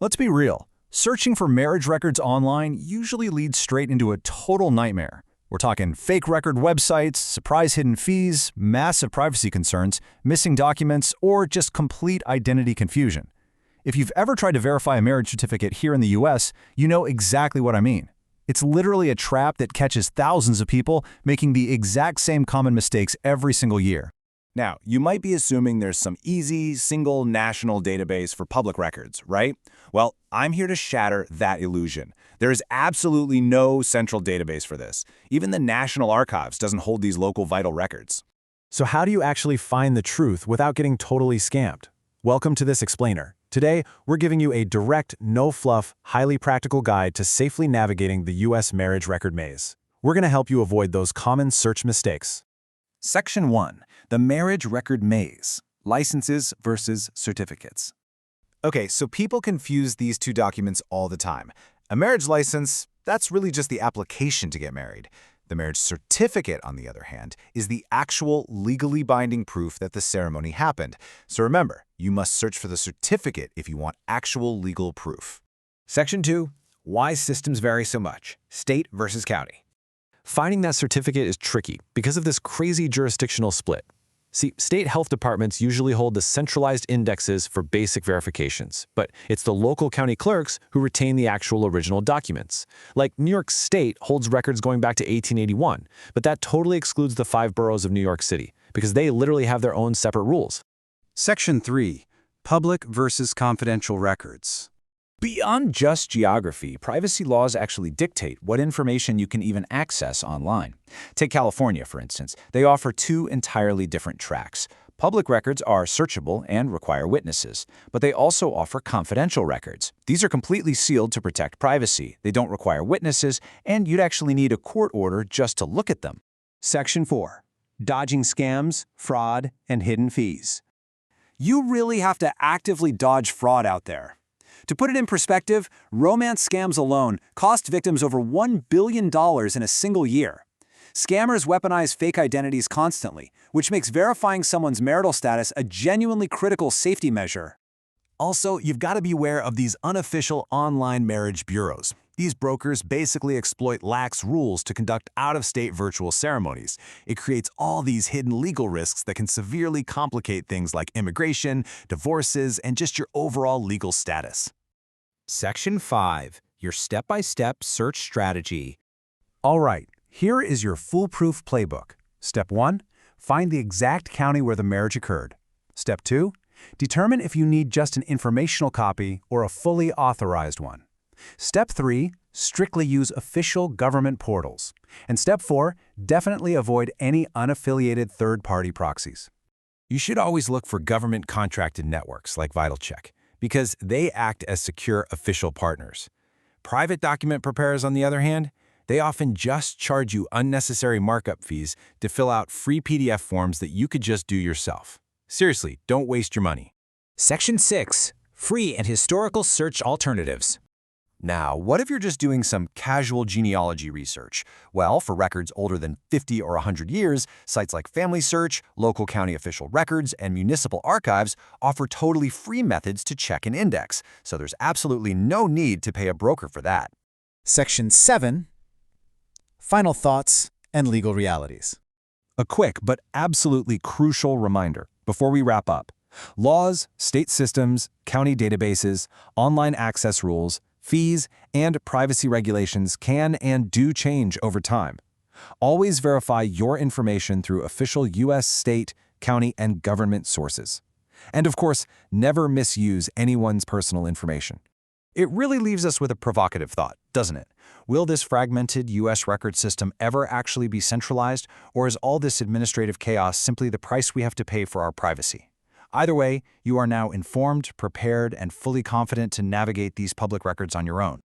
Let's be real. Searching for marriage records online usually leads straight into a total nightmare. We're talking fake record websites, surprise hidden fees, massive privacy concerns, missing documents, or just complete identity confusion. If you've ever tried to verify a marriage certificate here in the US, you know exactly what I mean. It's literally a trap that catches thousands of people making the exact same common mistakes every single year. Now, you might be assuming there's some easy, single national database for public records, right? Well, I'm here to shatter that illusion. There is absolutely no central database for this. Even the National Archives doesn't hold these local vital records. So how do you actually find the truth without getting totally scammed? Welcome to this explainer. Today, we're giving you a direct, no-fluff, highly practical guide to safely navigating the U.S. marriage record maze. We're going to help you avoid those common search mistakes. Section 1. The Marriage Record Maze. Licenses versus certificates. Okay, so people confuse these two documents all the time. A marriage license, that's really just the application to get married. The marriage certificate, on the other hand, is the actual legally binding proof that the ceremony happened. So remember, you must search for the certificate if you want actual legal proof. Section 2. Why systems vary so much. State versus county. Finding that certificate is tricky because of this crazy jurisdictional split. See, state health departments usually hold the centralized indexes for basic verifications, but it's the local county clerks who retain the actual original documents. Like New York State holds records going back to 1881, but that totally excludes the 5 boroughs of New York City because they literally have their own separate rules. Section 3. Public versus confidential records. Beyond just geography, privacy laws actually dictate what information you can even access online. Take California, for instance. They offer 2 entirely different tracks. Public records are searchable and require witnesses, but they also offer confidential records. These are completely sealed to protect privacy. They don't require witnesses, and you'd actually need a court order just to look at them. Section 4. Dodging scams, fraud, and hidden fees. You really have to actively dodge fraud out there. To put it in perspective, romance scams alone cost victims over $1 billion in a single year. Scammers weaponize fake identities constantly, which makes verifying someone's marital status a genuinely critical safety measure. Also, you've got to be aware of these unofficial online marriage bureaus. These brokers basically exploit lax rules to conduct out-of-state virtual ceremonies. It creates all these hidden legal risks that can severely complicate things like immigration, divorces, and just your overall legal status. Section 5. Your step-by-step search strategy. All right, here is your foolproof playbook. Step 1. Find the exact county where the marriage occurred. Step 2. Determine if you need just an informational copy or a fully authorized one. Step 3. Strictly use official government portals. And Step 4. Definitely avoid any unaffiliated third-party proxies. You should always look for government-contracted networks like VitalCheck, because they act as secure official partners. Private document preparers, on the other hand, they often just charge you unnecessary markup fees to fill out free PDF forms that you could just do yourself. Seriously, don't waste your money. Section 6. Free and historical search alternatives. Now, what if you're just doing some casual genealogy research? Well, for records older than 50 or 100 years, sites like Family Search, local county official records, and municipal archives offer totally free methods to check and index, so there's absolutely no need to pay a broker for that. Section 7. Final thoughts and legal realities. A quick but absolutely crucial reminder before we wrap up. Laws, state systems, county databases, online access rules, fees, and privacy regulations can and do change over time. Always verify your information through official U.S., state, county, and government sources. And of course, never misuse anyone's personal information. It really leaves us with a provocative thought, doesn't it? Will this fragmented U.S. record system ever actually be centralized, or is all this administrative chaos simply the price we have to pay for our privacy? Either way, you are now informed, prepared, and fully confident to navigate these public records on your own.